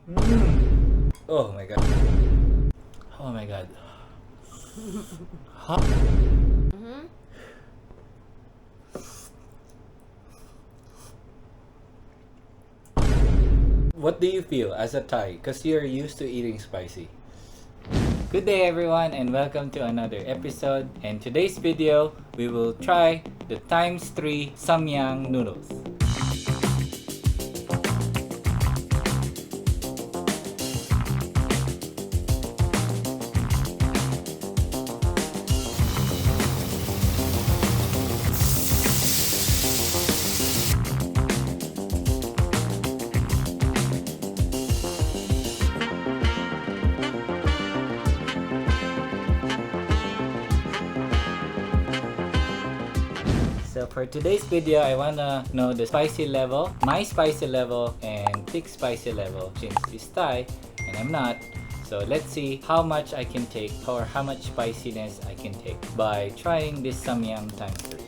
Oh my god. Oh my god. Huh? What do you feel as a Thai? Because you're used to eating spicy. Good day everyone and welcome to another episode. In today's video, we will try the ×3 Samyang noodles. So for today's video, I wanna know the spicy level, my spicy level, and Thick's spicy level since he's Thai and I'm not. So let's see how much I can take or how much spiciness I can take by trying this Samyang ×3.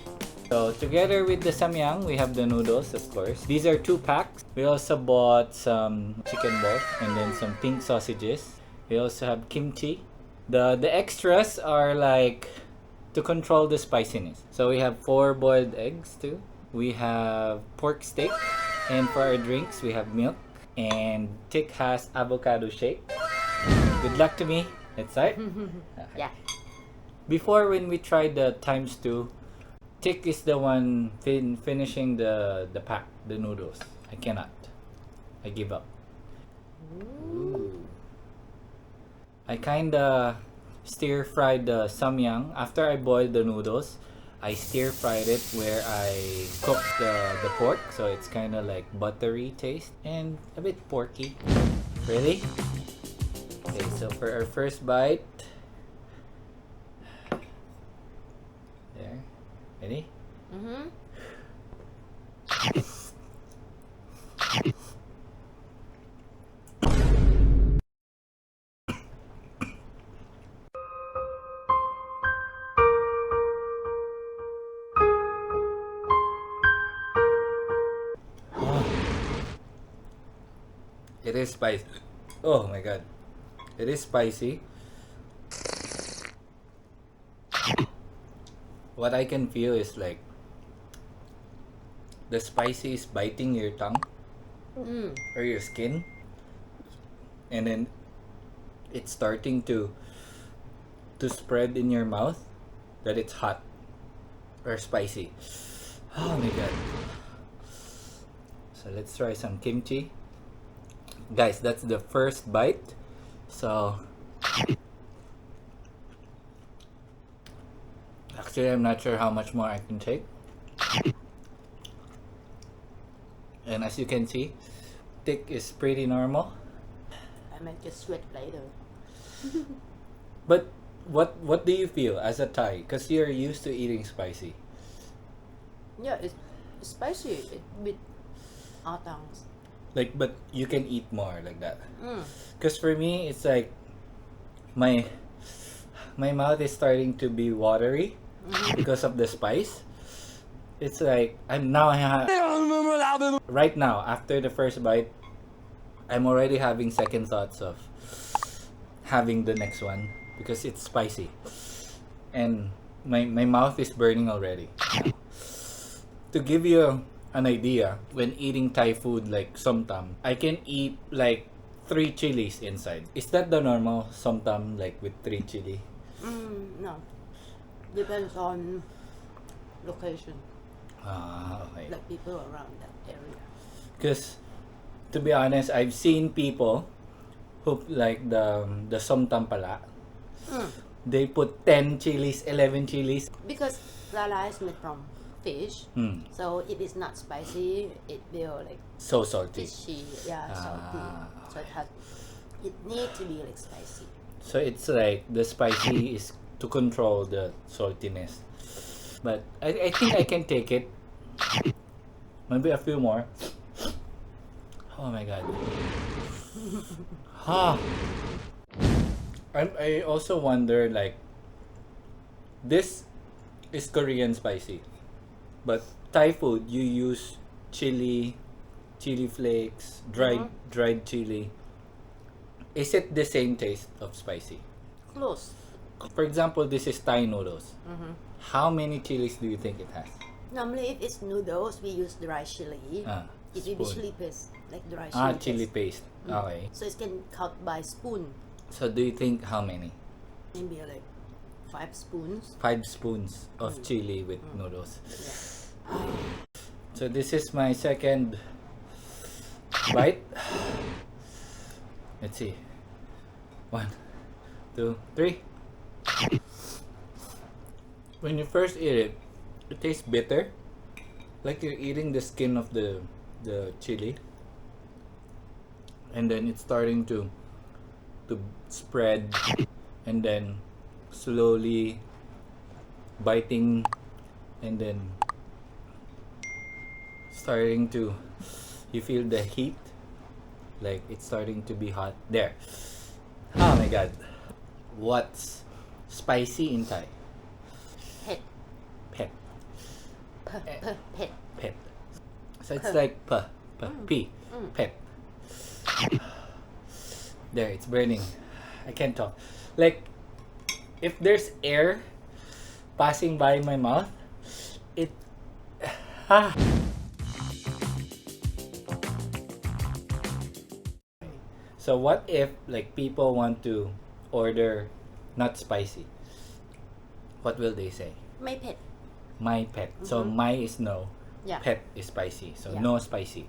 So together with the Samyang, we have the noodles, of course. These are 2 packs. We also bought some chicken balls and then some pink sausages. We also have kimchi. The extras are like to control the spiciness. So we have 4 boiled eggs too. We have pork steak, and for our drinks we have milk, and Thick has avocado shake. Good luck to me. Let's start. Okay. Yeah. Before, when we tried the ×2, Thick is the one finishing the pack, the noodles. I cannot. I give up. Ooh. I kinda stir fried the samyang. After I boiled the noodles, I stir fried it where I cooked the pork, so it's kind of like buttery taste and a bit porky. Ready? Okay, so for our first bite, there. Ready? It is spicy. Oh my god. It is spicy. What I can feel is like the spicy is biting your tongue or your skin, and then it's starting to spread in your mouth that it's hot or spicy. Oh my god. So let's try some kimchi. Guys, that's the first bite. So actually, I'm not sure how much more I can take. And as you can see, Thick is pretty normal. I might just sweat later. But what do you feel as a Thai? Because you're used to eating spicy. Yeah, it's spicy with our tongues. Like, but you can eat more like that. Because for me, it's like my mouth is starting to be watery because of the spice. It's like I'm now right now after the first bite, I'm already having second thoughts of having the next one because it's spicy, and my mouth is burning already. To give you an idea, when eating Thai food like somtam, I can eat like 3 chilies inside. Is that the normal somtam, like with 3 chili? No. Depends on location. Okay. Like people around that area. Because to be honest, I've seen people who like the somtam pala. They put 10 chilies, 11 chilies. Because lala is made from fish, so it is not spicy. It will like So salty. fishy, salty. So it needs to be like spicy. So it's like the spicy is to control the saltiness. But I think I can take it. Maybe a few more. Oh my god. I also wonder, like, this is Korean spicy, but Thai food you use chili flakes, dried chili, Is it the same taste of spicy? Close. For example, this is Thai noodles. Mm-hmm. How many chilies do you think it has? Normally, if it's noodles, we use dry chili. It will be spoon. chili paste, like dry chili paste. Chili paste. Okay. So it can count by spoon. So do you think how many? Maybe like 5 spoons. 5 spoons of chili with noodles. Yeah. So this is my second bite. Let's see. 1, 2, 3. When you first eat it, it tastes bitter. Like you're eating the skin of the chili. And then it's starting to spread, and then slowly biting, and then starting to, you feel the heat, like it's starting to be hot there. Oh my god. What's spicy in Thai? Pet. Pet. Pet. Pet. So it's like p, pet. There, it's burning. I can't talk. Like, if there's air passing by my mouth, it... So what if, like, people want to order not spicy? What will they say? My pet. My pet. So my is no. Yeah. Pet is spicy. So Yeah. no spicy.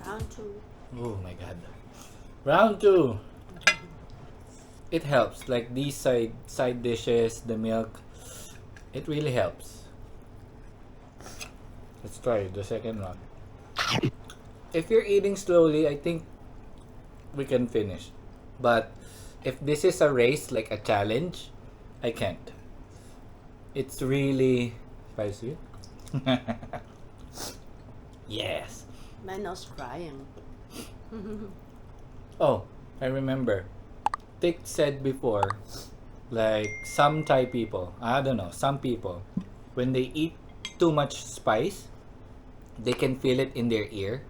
Round 2. Oh my god. Round 2. It helps. Like these side dishes, the milk, it really helps. Let's try the second one. If you're eating slowly, I think we can finish. But if this is a race, like a challenge, I can't. It's really spicy. Yes. My nose crying. Oh, I remember. Tik said before, like some Thai people, I don't know, some people, when they eat too much spice, they can feel it in their ear.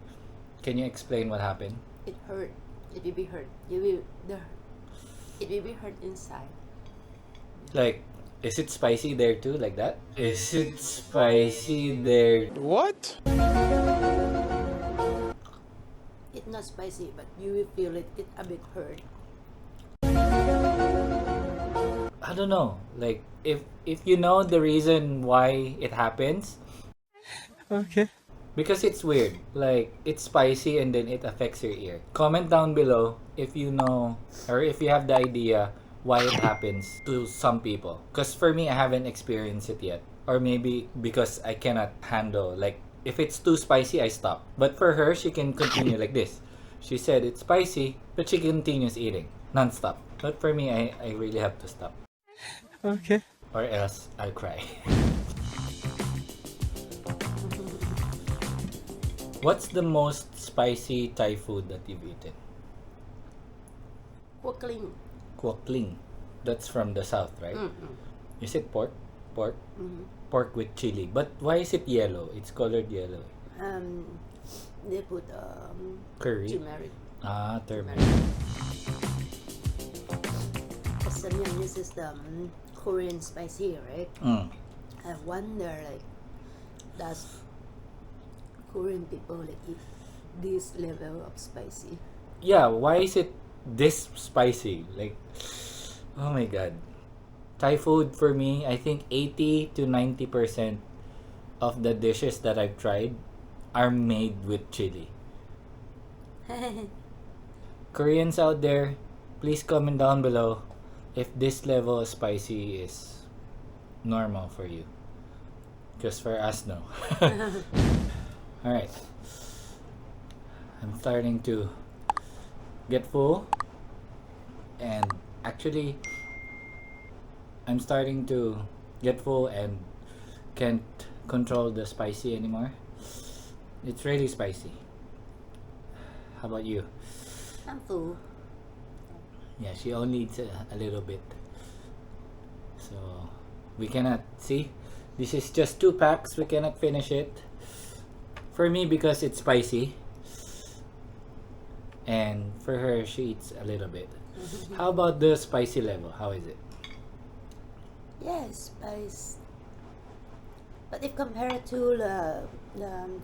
Can you explain what happened? It hurt. It will be hurt. It will be hurt inside. Like, is it spicy there too, like that? Is it spicy there? What? It's not spicy, but you will feel it. It a bit hurt. I don't know. Like, if you know the reason why it happens, Okay. because it's weird. Like, it's spicy and then it affects your ear. Comment down below if you know or if you have the idea why it happens to some people. Because for me, I haven't experienced it yet. Or maybe because I cannot handle, like, if it's too spicy, I stop. But for her, she can continue like this. She said it's spicy, but she continues eating non-stop. But for me, I really have to stop. Okay. Or else I'll cry. What's the most spicy Thai food that you've eaten? Quackling. Kwakling. That's from the south, right? Is it pork? Pork? Pork with chili. But why is it yellow? It's colored yellow. They put Curry? turmeric. Turmeric. Samyang, this is the Korean spicy, right? I wonder, like, does Korean people like eat this level of spicy? Yeah, why is it this spicy? Like, oh my god. Thai food for me, I think 80 to 90% of the dishes that I've tried are made with chili. Koreans out there, please comment down below if this level of spicy is normal for you. Because for us, no. Alright. I'm starting to get full. And actually, I'm starting to get full and can't control the spicy anymore. It's really spicy. How about you? I'm full. Yeah, she only eats a little bit. So, we cannot, see? This is just 2 packs. We cannot finish it. for me, because it's spicy, and for her, she eats a little bit. How about the spicy level? How is it? Yes, spice. But if compared to the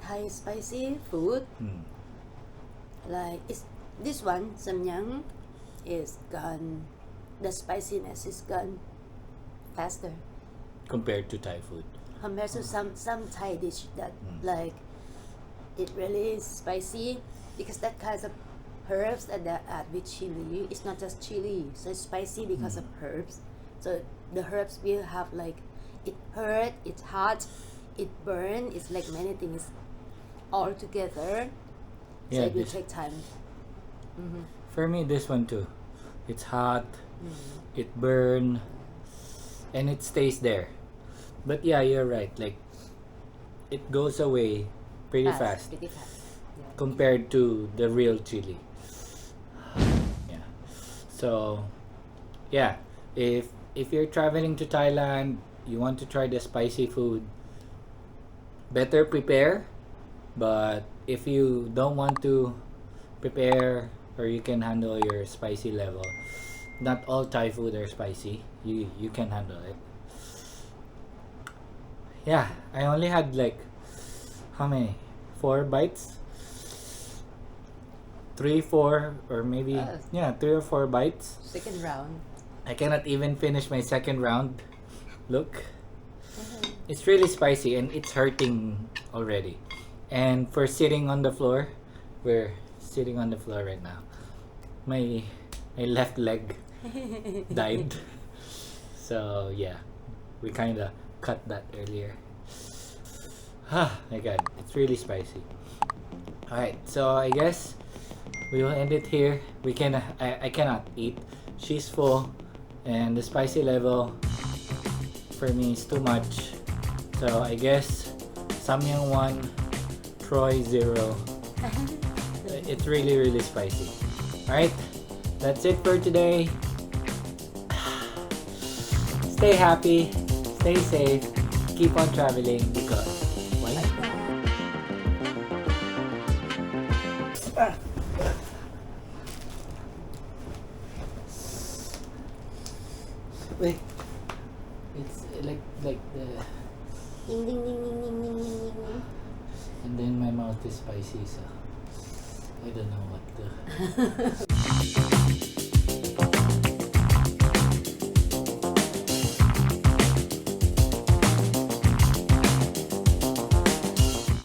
Thai spicy food, like this one, Samyang, is gone. The spiciness is gone faster Compared to Thai food. compared to some Thai dish that like it really is spicy because that kind of herbs that they add with chili. It's not just chili, so it's spicy because of herbs. So the herbs will have like it hurt, it's hot, it burn. It's like many things all together. So Yeah, it will this- take time. For me, this one too. It's hot, it burn, and it stays there. But yeah, you're right. Like, it goes away pretty fast Pretty fast. Yeah. compared to the real chili. Yeah. So, yeah, if you're traveling to Thailand, you want to try the spicy food, better prepare. But if you don't want to prepare, or you can handle your spicy level, not all Thai food are spicy. You can handle it. Yeah, I only had like how many? 4 bites? 3, 4, or maybe 3 or 4 bites. Second round. I cannot even finish my second round. Look. It's really spicy and it's hurting already. And for sitting on the floor, we're sitting on the floor right now. My left leg died. So yeah, we kind of cut that earlier. Ah, my god, it's really spicy. Alright, so I guess we will end it here. I cannot eat. She's full, and the spicy level for me is too much. So I guess Samyang 1, Troy 0. It's really, really spicy. Alright, that's it for today. Stay happy, stay safe, keep on traveling because why not? Wait, it's like the, Ding ding ding ding ding ding ding ding. and then my mouth is spicy, so I don't know what to.